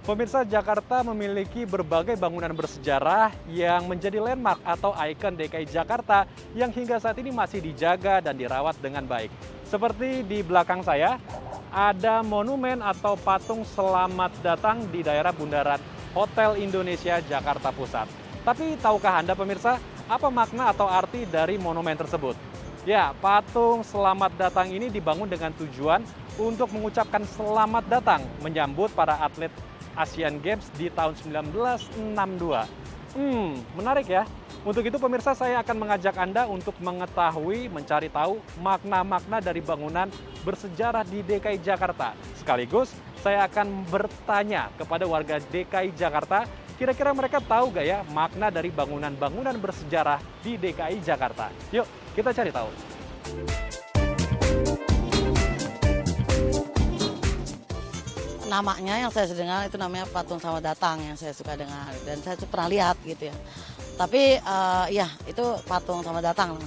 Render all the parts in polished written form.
Pemirsa, Jakarta memiliki berbagai bangunan bersejarah yang menjadi landmark atau ikon DKI Jakarta yang hingga saat ini masih dijaga dan dirawat dengan baik. Seperti di belakang saya, ada monumen atau patung selamat datang di daerah bundaran Hotel Indonesia Jakarta Pusat. Tapi tahukah Anda pemirsa, apa makna atau arti dari monumen tersebut? Ya, patung selamat datang ini dibangun dengan tujuan untuk mengucapkan selamat datang menyambut para atlet Asian Games di tahun 1962. Menarik ya. Untuk itu pemirsa, saya akan mengajak Anda untuk mengetahui, mencari tahu makna-makna dari bangunan bersejarah di DKI Jakarta. Sekaligus saya akan bertanya kepada warga DKI Jakarta, kira-kira mereka tahu gak ya makna dari bangunan-bangunan bersejarah di DKI Jakarta? Yuk, kita cari tahu. Namanya yang saya dengar itu namanya patung selamat datang yang saya suka dengar dan saya pernah lihat gitu ya. Tapi ya itu patung selamat datang.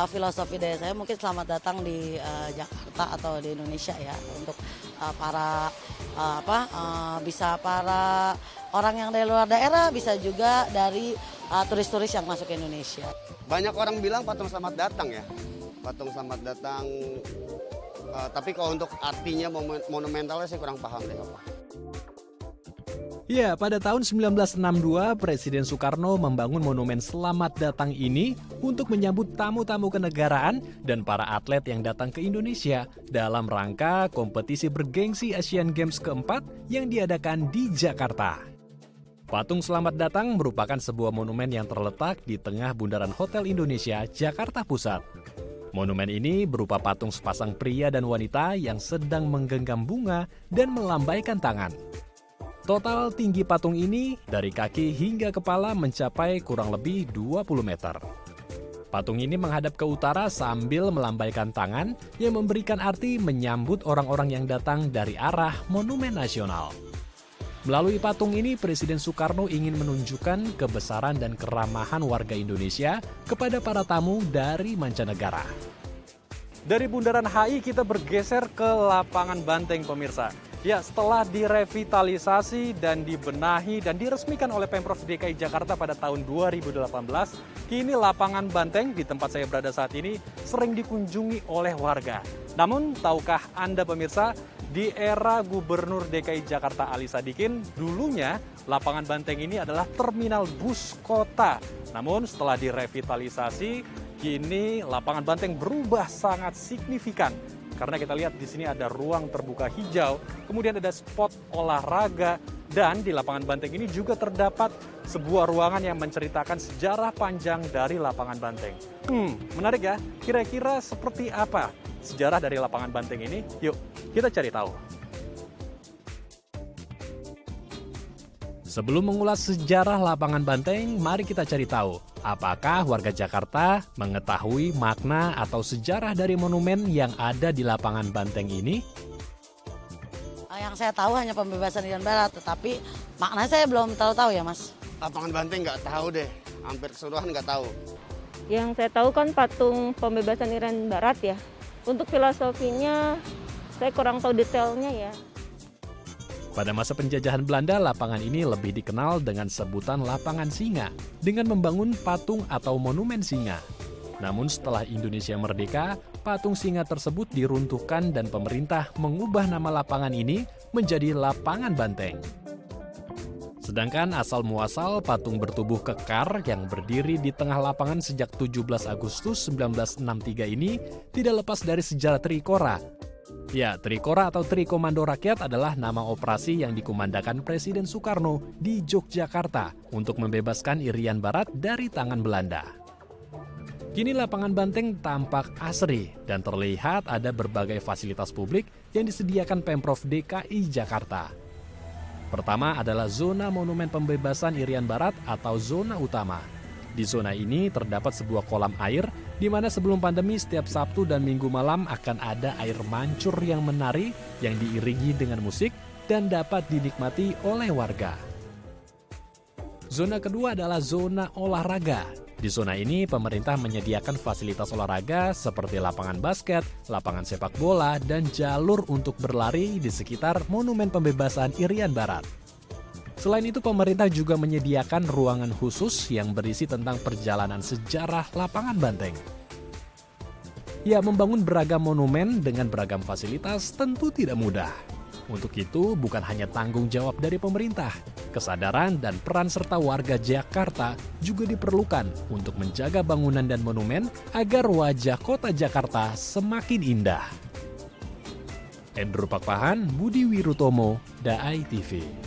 Filosofi dari saya mungkin selamat datang di Jakarta atau di Indonesia ya untuk para bisa para orang yang dari luar daerah, bisa juga dari turis-turis yang masuk ke Indonesia. Banyak orang bilang patung selamat datang ya. Patung selamat datang. Tapi kalau untuk artinya monumentalnya saya kurang paham deh apa. Ya, pada tahun 1962, Presiden Soekarno membangun monumen selamat datang ini untuk menyambut tamu-tamu kenegaraan dan para atlet yang datang ke Indonesia dalam rangka kompetisi bergengsi Asian Games keempat yang diadakan di Jakarta. Patung selamat datang merupakan sebuah monumen yang terletak di tengah bundaran Hotel Indonesia, Jakarta Pusat. Monumen ini berupa patung sepasang pria dan wanita yang sedang menggenggam bunga dan melambaikan tangan. Total tinggi patung ini dari kaki hingga kepala mencapai kurang lebih 20 meter. Patung ini menghadap ke utara sambil melambaikan tangan yang memberikan arti menyambut orang-orang yang datang dari arah Monumen Nasional. Melalui patung ini, Presiden Soekarno ingin menunjukkan kebesaran dan keramahan warga Indonesia kepada para tamu dari mancanegara. Dari Bundaran HI kita bergeser ke lapangan Banteng pemirsa. Ya, setelah direvitalisasi dan dibenahi dan diresmikan oleh Pemprov DKI Jakarta pada tahun 2018, kini lapangan Banteng di tempat saya berada saat ini sering dikunjungi oleh warga. Namun, tahukah Anda pemirsa, di era Gubernur DKI Jakarta Ali Sadikin, dulunya lapangan Banteng ini adalah terminal bus kota. Namun setelah direvitalisasi, kini lapangan Banteng berubah sangat signifikan. Karena kita lihat di sini ada ruang terbuka hijau, kemudian ada spot olahraga, dan di lapangan Banteng ini juga terdapat sebuah ruangan yang menceritakan sejarah panjang dari lapangan Banteng. Menarik ya, kira-kira seperti apa sejarah dari lapangan Banteng ini? Yuk, kita cari tahu. Sebelum mengulas sejarah lapangan Banteng, mari kita cari tahu, apakah warga Jakarta mengetahui makna atau sejarah dari monumen yang ada di lapangan Banteng ini? Yang saya tahu hanya pembebasan Irian Barat, tetapi maknanya saya belum tahu ya Mas. Lapangan Banteng nggak tahu deh, hampir keseluruhan nggak tahu. Yang saya tahu kan patung pembebasan Irian Barat ya. Untuk filosofinya saya kurang tahu detailnya ya. Pada masa penjajahan Belanda, lapangan ini lebih dikenal dengan sebutan Lapangan Singa, dengan membangun patung atau monumen singa. Namun setelah Indonesia merdeka, patung singa tersebut diruntuhkan dan pemerintah mengubah nama lapangan ini menjadi Lapangan Banteng. Sedangkan asal-muasal patung bertubuh kekar yang berdiri di tengah lapangan sejak 17 Agustus 1963 ini tidak lepas dari sejarah Trikora. Ya, Trikora atau Trikomando Rakyat adalah nama operasi yang dikumandangkan Presiden Soekarno di Yogyakarta untuk membebaskan Irian Barat dari tangan Belanda. Kini lapangan Banteng tampak asri dan terlihat ada berbagai fasilitas publik yang disediakan Pemprov DKI Jakarta. Pertama adalah zona monumen pembebasan Irian Barat atau zona utama. Di zona ini terdapat sebuah kolam air di mana sebelum pandemi setiap Sabtu dan Minggu malam akan ada air mancur yang menari yang diiringi dengan musik dan dapat dinikmati oleh warga. Zona kedua adalah zona olahraga. Di Di zona ini, pemerintah menyediakan fasilitas olahraga seperti lapangan basket, lapangan sepak bola, dan jalur untuk berlari di sekitar Monumen Pembebasan Irian Barat. Selain itu, pemerintah juga menyediakan ruangan khusus yang berisi tentang perjalanan sejarah lapangan banteng. Ya, membangun beragam monumen dengan beragam fasilitas tentu tidak mudah. Untuk itu, bukan hanya tanggung jawab dari pemerintah, kesadaran dan peran serta warga Jakarta juga diperlukan untuk menjaga bangunan dan monumen agar wajah kota Jakarta semakin indah. Andrew Pakpahan, Budi Wirutomo, Daai TV.